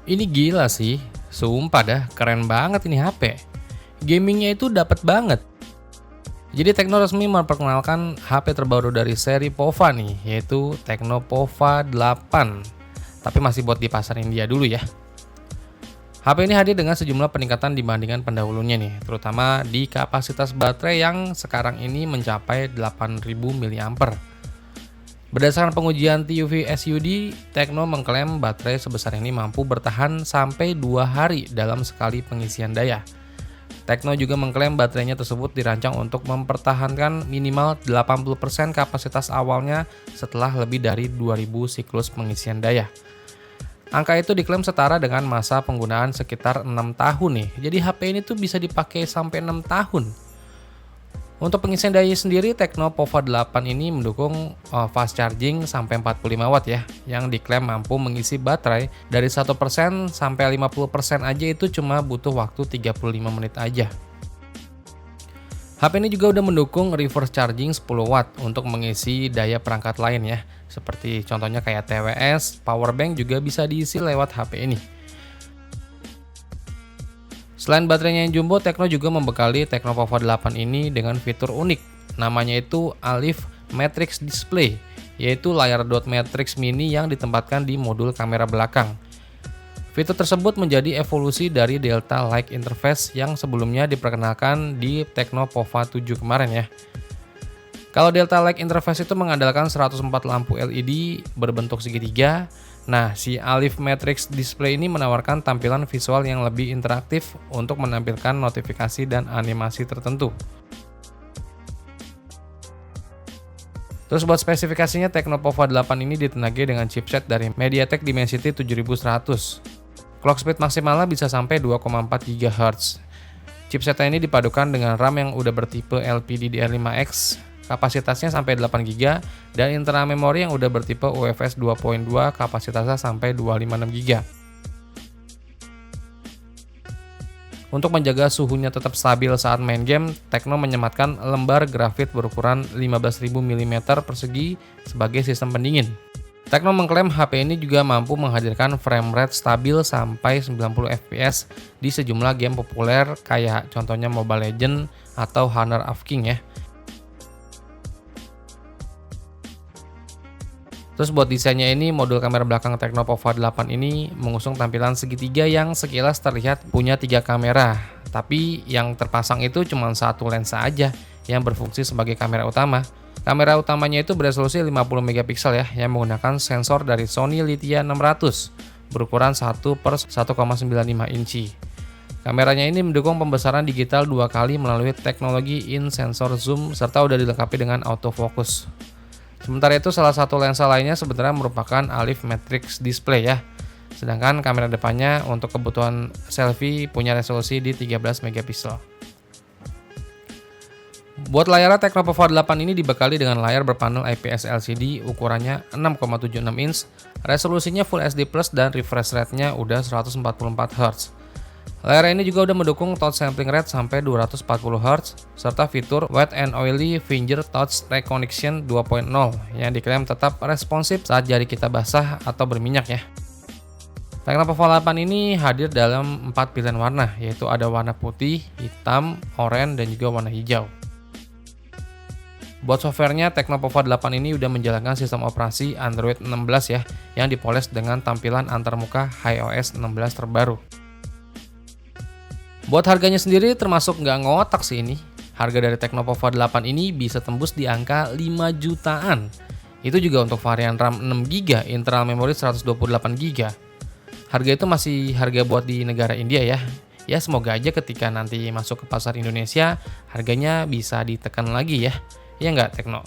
Ini gila sih, sumpah dah, keren banget ini HP. Gamingnya itu dapat banget. Jadi Tecno resmi memperkenalkan HP terbaru dari seri Pova nih, yaitu Tecno Pova 8. Tapi masih buat di pasar India dulu ya. HP ini hadir dengan sejumlah peningkatan dibandingkan pendahulunya nih, terutama di kapasitas baterai yang sekarang ini mencapai 8000 mAh. Berdasarkan pengujian TUV SUD, Tecno mengklaim baterai sebesar ini mampu bertahan sampai 2 hari dalam sekali pengisian daya. Tecno juga mengklaim baterainya tersebut dirancang untuk mempertahankan minimal 80% kapasitas awalnya setelah lebih dari 2000 siklus pengisian daya. Angka itu diklaim setara dengan masa penggunaan sekitar 6 tahun nih. Jadi HP ini tuh bisa dipakai sampai 6 tahun. Untuk pengisian daya sendiri, Tecno Pova 8 ini mendukung fast charging sampai 45 watt ya, yang diklaim mampu mengisi baterai dari 1% sampai 50% aja itu cuma butuh waktu 35 menit aja. HP ini juga udah mendukung reverse charging 10 watt untuk mengisi daya perangkat lain ya, seperti contohnya kayak TWS, powerbank juga bisa diisi lewat HP ini. Selain baterainya yang jumbo, Tecno juga membekali Tecno Pova 8 ini dengan fitur unik. Namanya itu Alif Matrix Display, yaitu layar dot matrix mini yang ditempatkan di modul kamera belakang. Fitur tersebut menjadi evolusi dari Delta Like Interface yang sebelumnya diperkenalkan di Tecno Pova 7 kemarin ya. Kalau Delta Like Interface itu mengandalkan 104 lampu LED berbentuk segitiga. Nah, si Alif Matrix Display ini menawarkan tampilan visual yang lebih interaktif untuk menampilkan notifikasi dan animasi tertentu. Terus buat spesifikasinya, Tecno Pova 8 ini ditenagai dengan chipset dari MediaTek Dimensity 7100. Clock speed maksimalnya bisa sampai 2,4 GHz. Chipset ini dipadukan dengan RAM yang udah bertipe LPDDR5X, kapasitasnya sampai 8 GB, dan internal memori yang udah bertipe UFS 2.2, kapasitasnya sampai 256 GB. Untuk menjaga suhunya tetap stabil saat main game, Tecno menyematkan lembar grafit berukuran 15.000 mm persegi sebagai sistem pendingin. Tecno mengklaim HP ini juga mampu menghadirkan frame rate stabil sampai 90 fps di sejumlah game populer kayak contohnya Mobile Legends atau Honor of King ya. Terus buat desainnya ini, modul kamera belakang Tecno Pova 8 ini mengusung tampilan segitiga yang sekilas terlihat punya 3 kamera. Tapi yang terpasang itu cuma satu lensa aja yang berfungsi sebagai kamera utama. Kamera utamanya itu beresolusi 50 megapiksel ya, yang menggunakan sensor dari Sony Lithia 600 berukuran 1/1,95 inci. Kameranya ini mendukung pembesaran digital 2 kali melalui teknologi in-sensor zoom serta udah dilengkapi dengan autofocus. Sementara itu salah satu lensa lainnya sebenarnya merupakan Alif Matrix Display ya. Sedangkan kamera depannya untuk kebutuhan selfie punya resolusi di 13 megapiksel. Buat layarnya, Tecno Pova 8 ini dibekali dengan layar berpanel IPS LCD ukurannya 6,76 inch, resolusinya Full HD Plus dan refresh rate-nya udah 144 Hz. Layar ini juga udah mendukung touch sampling rate sampai 240 Hz serta fitur Wet and Oily Finger Touch Recognition 2.0 yang diklaim tetap responsif saat jari kita basah atau berminyak ya. Tecno Pova 8 ini hadir dalam 4 pilihan warna, yaitu ada warna putih, hitam, oranye, dan juga warna hijau. Buat softwarenya, Tecno Pova 8 ini udah menjalankan sistem operasi Android 16 ya, yang dipoles dengan tampilan antarmuka iOS 16 terbaru. Buat harganya sendiri termasuk nggak ngotak sih ini. Harga dari Tecno Pova 8 ini bisa tembus di angka 5 jutaan. Itu juga untuk varian RAM 6 GB, internal memori 128 GB. Harga itu masih harga buat di negara India ya. Ya semoga aja ketika nanti masuk ke pasar Indonesia, harganya bisa ditekan lagi ya. Ya nggak Tecno?